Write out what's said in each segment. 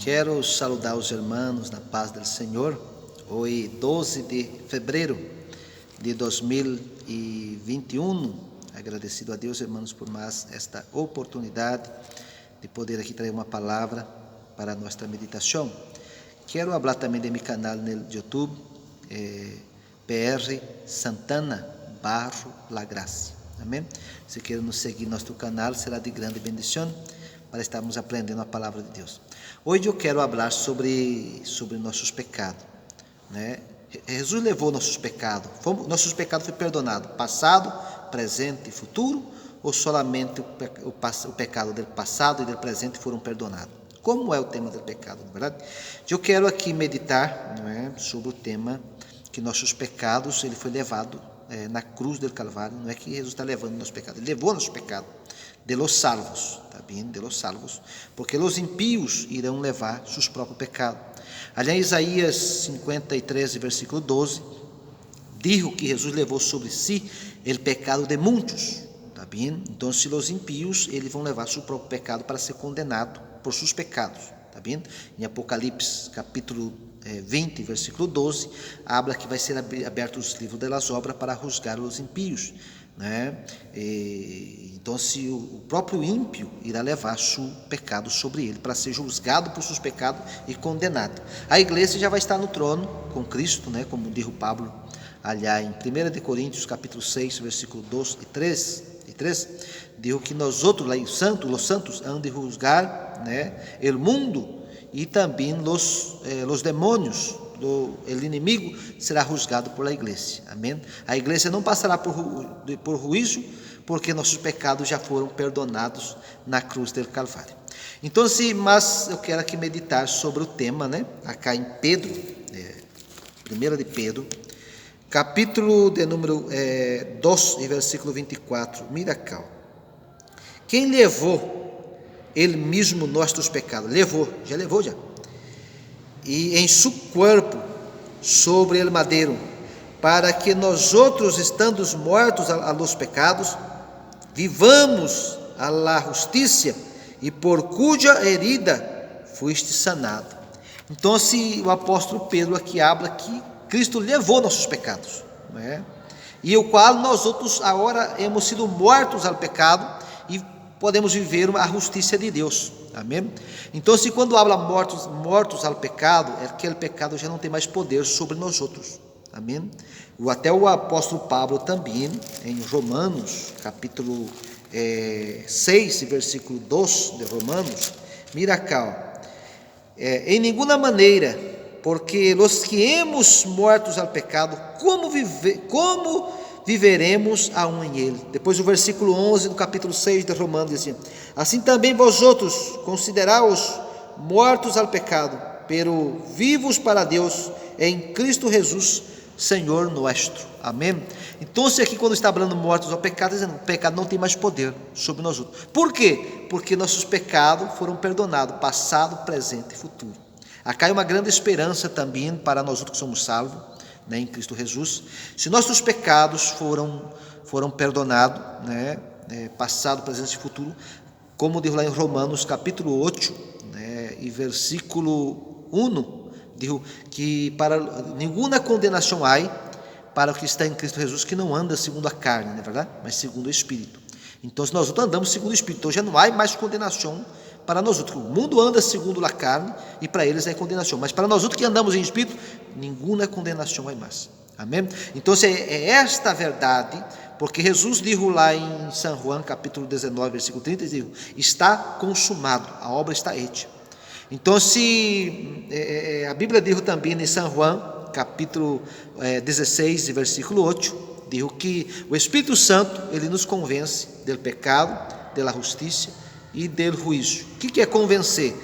Quero saludar os irmãos na paz do Senhor. Hoje, 12 de fevereiro de 2021. Agradecido a Deus, irmãos, por mais esta oportunidade de poder aqui trazer uma palavra para a nossa meditação. Quero falar também de meu canal no YouTube, PR Santana Barro La Gracia. Amém? Se quer nos seguir no nosso canal, será de grande bendição para estarmos aprendendo a palavra de Deus. Hoje eu quero falar sobre nossos pecados, né? Jesus levou nossos pecados, nossos pecados foram perdonados, passado, presente e futuro, ou somente o pecado do passado e do presente foram perdonados? Como é o tema do pecado, não é verdade? Eu quero aqui meditar, não é, sobre o tema que nossos pecados, ele foi levado na cruz do Calvário. Não é que Jesus está levando nossos pecados, ele levou nossos pecados, de los salvos, está bem? De los salvos, porque os impíos irão levar seus próprios pecados. Aliás, Isaías 53, versículo 12, dijo que Jesus levou sobre si o pecado de muitos, está bem? Então, se os impíos, eles vão levar seu próprio pecado para ser condenado por seus pecados, está bem? Em Apocalipse, capítulo 20, versículo 12, habla que vai ser abertos os livros das obras para juzgar os impíos, né? Então, se o próprio ímpio irá levar seu pecado sobre ele, para ser julgado por seus pecados e condenado. A igreja já vai estar no trono com Cristo, né? Como diz o Pablo, aliás, em 1 de Coríntios, capítulo 6, versículo 2 e 3, diz que nós outros, lá os santos, han de julgar, né, o mundo e também os demônios. O inimigo será juzgado por a igreja. Amém? A igreja não passará por juízo, porque nossos pecados já foram perdonados na cruz do Calvário. Então, mas eu quero aqui meditar sobre o tema, né? Acá em Pedro, 1 de Pedro, capítulo de número 2 e versículo 24. Mira cá. Quem levou ele mesmo nossos pecados? Já levou. E em seu corpo sobre o madeiro, para que nós outros, estando mortos a los pecados, vivamos a la justiça, e por cuja herida fuiste sanado. Então, se o apóstolo Pedro aqui habla que Cristo levou nossos pecados, né? E o qual nós outros agora hemos sido mortos ao pecado e podemos viver a justiça de Deus. Amém? Então, se quando habla mortos ao pecado, é que o pecado já não tem mais poder sobre nós outros. Amém? Até o apóstolo Pablo também, em Romanos, capítulo 6, versículo 2 de Romanos, mira cá, em nenhuma maneira, porque os que hemos mortos ao pecado, como viveremos aún em ele? Depois o versículo 11 do capítulo 6 de Romanos diz assim também vós outros consideraos mortos ao pecado, pero vivos para Deus em Cristo Jesus, Senhor nosso. Amém? Então, aqui quando está falando mortos ao pecado, dizendo que o pecado não tem mais poder sobre nós outros. Por quê? Porque nossos pecados foram perdonados, passado, presente e futuro. Acá é uma grande esperança também para nós outros que somos salvos, né, em Cristo Jesus. Se nossos pecados foram perdonados, né, passado, presente e futuro, como diz lá em Romanos capítulo 8, né, e versículo 1, diz que para nenhuma condenação há para o que está em Cristo Jesus, que não anda segundo a carne, não é verdade? Mas segundo o Espírito. Então, se nós andamos segundo o Espírito, então já não há mais condenação para nós outros. O mundo anda segundo a carne e para eles é condenação, mas para nós outros que andamos em Espírito, nenhuma condenação há mais. Amém? Então, é esta a verdade, porque Jesus diz lá em São João, capítulo 19, versículo 30, diz: está consumado, a obra está hecha. Então, se a Bíblia diz também em São João, capítulo 16, versículo 8, diz que o Espírito Santo, ele nos convence do pecado, da justiça e do juízo. O que é convencer?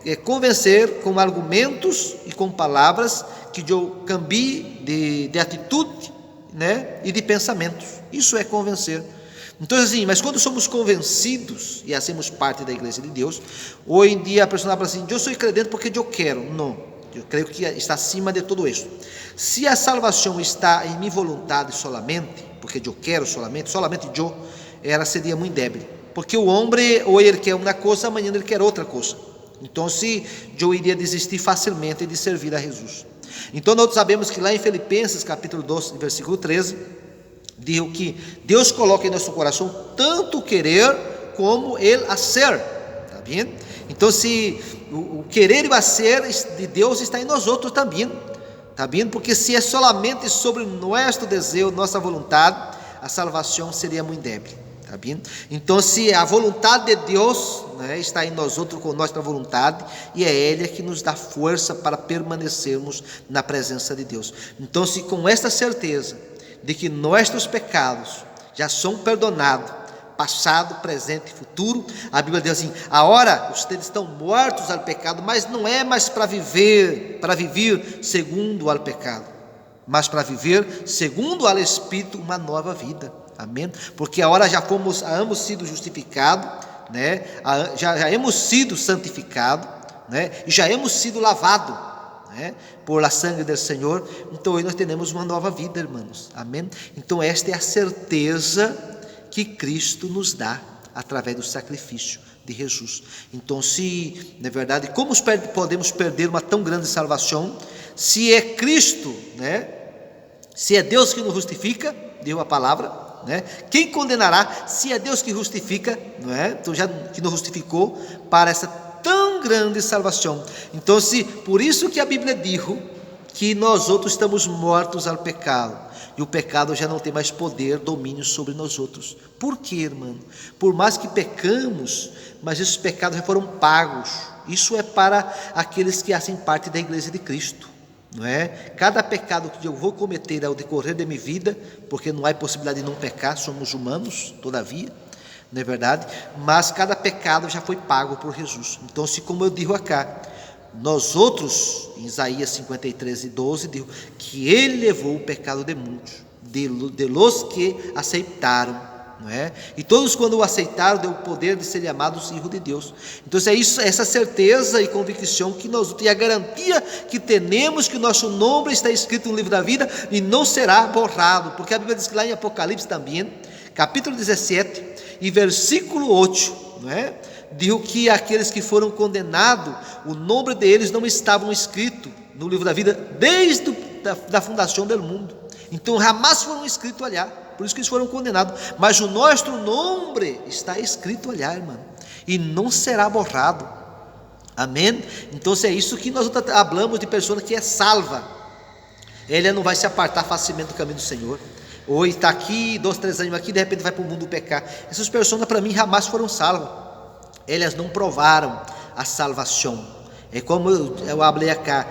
É convencer com argumentos e com palavras que eu cambie de atitude, né, e de pensamentos. Isso é convencer. Então, assim, mas quando somos convencidos e hacemos parte da igreja de Deus, hoje em dia a pessoa fala assim: eu sou credente porque eu quero. Não, eu creio que está acima de tudo isso. Se a salvação está em minha vontade solamente, porque eu quero solamente ela seria muito débil. Porque o homem, hoje ele quer uma coisa, amanhã ele quer outra coisa. Então, se eu iria desistir facilmente de servir a Jesus. Então, nós sabemos que lá em Filipenses, capítulo 2, versículo 13, diz que Deus coloca em nosso coração tanto o querer como ele hacer. Está bem? Então, se o querer e o hacer de Deus está em nós outros também. Está bem? Porque se é solamente sobre nosso desejo, nossa vontade, a salvação seria muito débil. Tá bem? Então, se a vontade de Deus, né, está em nós outros com nossa vontade, e é Ele que nos dá força para permanecermos na presença de Deus. Então, se com esta certeza de que nossos pecados já são perdonados, passado, presente e futuro, a Bíblia diz assim: agora vocês estão mortos ao pecado, mas não é mais para viver segundo ao pecado, mas para viver segundo ao Espírito uma nova vida. Amém? Porque agora já hemos sido justificados, né? já hemos sido santificados, né? E já hemos sido lavados, né, por a sangue do Senhor. Então hoje nós temos uma nova vida, irmãos. Amém? Então esta é a certeza que Cristo nos dá através do sacrifício de Jesus. Então, se na verdade, como podemos perder uma tão grande salvação, se é Cristo, né? Se é Deus que nos justifica, deu a palavra, né? Quem condenará? Se é Deus que justifica, não é? Então já que nos justificou para essa tão grande salvação. Então, se por isso que a Bíblia diz que nós outros estamos mortos ao pecado, e o pecado já não tem mais poder, domínio sobre nós outros. Por quê, irmão? Por mais que pecamos, mas esses pecados já foram pagos. Isso é para aqueles que fazem parte da igreja de Cristo, não é? Cada pecado que eu vou cometer ao decorrer da minha vida, porque não há possibilidade de não pecar, somos humanos, todavia, não é verdade? Mas cada pecado já foi pago por Jesus. Então, se como eu digo acá, nós outros, em Isaías 53:12, diz que ele levou o pecado de muitos, de los que aceitaram, não é? E todos, quando o aceitaram, deu o poder de serem chamados filhos de Deus. Então é isso, essa certeza e convicção que nós temos, a garantia que temos que o nosso nome está escrito no livro da vida e não será borrado, porque a Bíblia diz que lá em Apocalipse também, capítulo 17 e versículo 8, não é? Diz que aqueles que foram condenados, o nome deles não estavam escrito no livro da vida desde da fundação do mundo. Então jamais foram escritos ali, por isso que eles foram condenados. Mas o nosso nome está escrito ali, irmão, e não será borrado. Amém? Então é isso que nós falamos de pessoa que é salva. Ele não vai se apartar facilmente do caminho do Senhor. Ou está aqui 2, 3 anos aqui, de repente vai para o mundo pecar. Essas pessoas para mim jamais foram salvas. Elas não provaram a salvação. É como eu falei acá,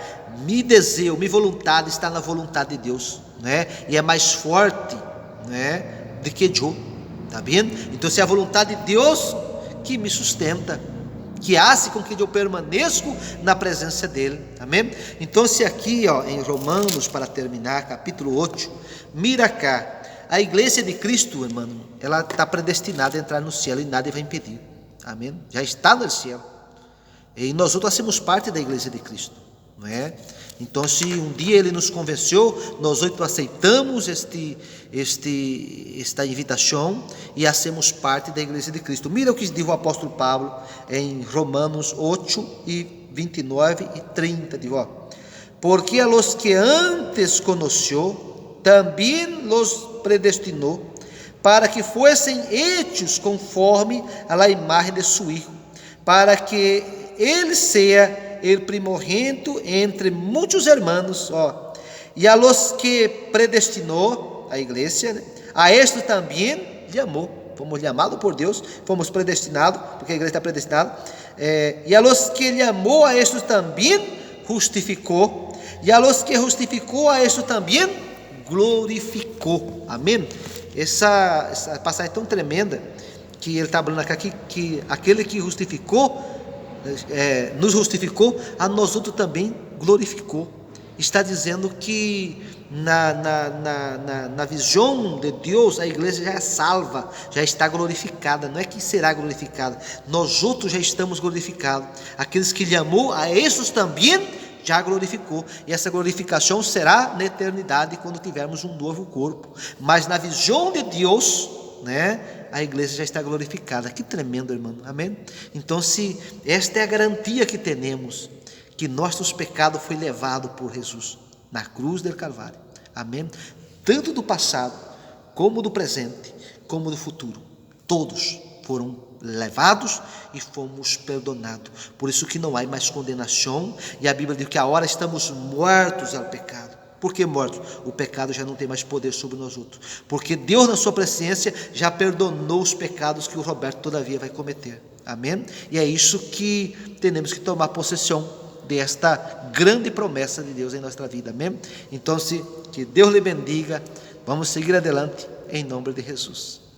me desejo, minha vontade está na vontade de Deus, né? E é mais forte, né, do que eu, tá vendo? Então, se é a vontade de Deus que me sustenta, que hace com que eu permaneça na presença dele, amém? Então, se aqui, em Romanos, para terminar, capítulo 8, mira cá, a igreja de Cristo, irmão, ela está predestinada a entrar no céu e nada vai impedir. Amém? Já está no céu. E nós outros fazemos parte da igreja de Cristo, não é? Então, se um dia ele nos convenceu, nós outros aceitamos esta invitação e hacemos parte da igreja de Cristo. Mira o que diz o apóstolo Pablo em Romanos 8 e 29 e 30, diz, porque a los que antes conheceu, também los predestinou, para que fossem hechos conforme a la imagem de su Hijo, para que ele seja el primogênito entre muitos hermanos, e a los que predestinou, a igreja, né? A esto também lhe amou. Fomos chamados por Deus, fomos predestinados, porque a igreja está predestinada, e a los que lhe amou, a estos também justificou, e a los que justificou, a estos também glorificou. Amém? Essa passagem é tão tremenda que ele está falando aqui que aquele que justificou, nos justificou, a nós outros também glorificou. Está dizendo que na visão de Deus a igreja já é salva, já está glorificada. Não é que será glorificada, nós outros já estamos glorificados. Aqueles que lhe amou, a esses também já glorificou, e essa glorificação será na eternidade, quando tivermos um novo corpo. Mas na visão de Deus, né, a igreja já está glorificada. Que tremendo, irmão, amém? Então, se esta é a garantia que temos, que nossos pecados foi levado por Jesus na cruz del Calvário, amém? Tanto do passado, como do presente, como do futuro, todos foram levados e fomos perdonados. Por isso que não há mais condenação, e a Bíblia diz que agora estamos mortos ao pecado. Por que mortos? O pecado já não tem mais poder sobre nós outros, porque Deus, na sua presciência, já perdonou os pecados que o Roberto todavia vai cometer, amém? E é isso que temos que tomar possessão desta grande promessa de Deus em nossa vida, amém? Então, que Deus lhe bendiga, vamos seguir adelante em nome de Jesus.